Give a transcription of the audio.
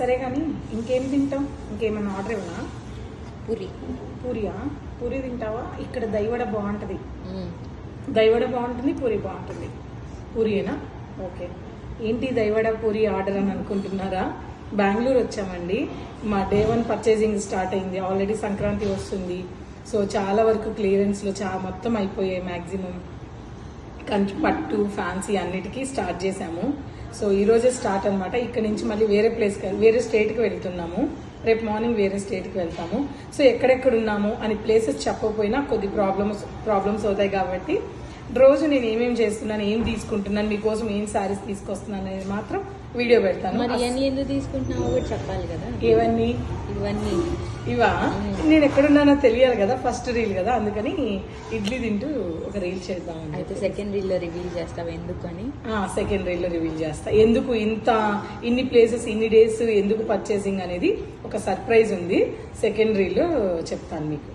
సరే కానీ ఇంకేం తింటాం? ఇంకేమన్నా ఆర్డర్ ఇవ్వనా? పూరియా? పూరి తింటావా? ఇక్కడ దైవడ బాగుంటుంది, దైవడ బాగుంటుంది, పూరి బాగుంటుంది. పూరియేనా? ఓకే. ఏంటి దైవడ పూరి ఆర్డర్ అని అనుకుంటున్నారా? బెంగళూరు వచ్చామండి. మా డే 1 పర్చేసింగ్ స్టార్ట్ అయింది. ఆల్రెడీ సంక్రాంతి వస్తుంది. సో చాలా వరకు క్లియరెన్స్లో మొత్తం అయిపోయాయి. మ్యాక్సిమం కంచి పట్టు ఫ్యాన్సీ అన్నిటికీ స్టార్ట్ చేశాము. సో ఈరోజే స్టార్ట్ అనమాట. ఇక్కడ నుంచి మళ్ళీ వేరే స్టేట్కి వెళ్తున్నాము. రేపు మార్నింగ్ వేరే స్టేట్కి వెళ్తాము. సో ఎక్కడెక్కడ ఉన్నాము అని ప్లేసెస్ చెప్పకపోయినా కొద్ది ప్రాబ్లమ్స్ అవుతాయి. కాబట్టి రోజు నేను ఏమేమి చేస్తున్నాను, ఏం తీసుకుంటున్నాను, మీకోసం ఏం శారీస్ తీసుకొస్తున్నాను అనేది మాత్రం వీడియో పెడతాను. ఎందుకు తీసుకుంటున్నావు కూడా చెప్పాలి కదా. ఇవన్నీ ఇవా నేను ఎక్కడున్నానో తెలియాలి కదా. ఫస్ట్ రీల్ కదా, అందుకని ఇడ్లీ తింటూ ఒక రీల్ చేద్దాం. అయితే సెకండ్ రీల్ లో రివీల్ చేస్తావు ఎందుకు అని? సెకండ్ రీల్ లో రివీల్ చేస్తా. ఎందుకు ఇన్ని ప్లేసెస్ ఇన్ని డేస్ ఎందుకు పర్చేసింగ్ అనేది ఒక సర్ప్రైజ్ ఉంది. సెకండ్ రీల్ లో చెప్తాను మీకు.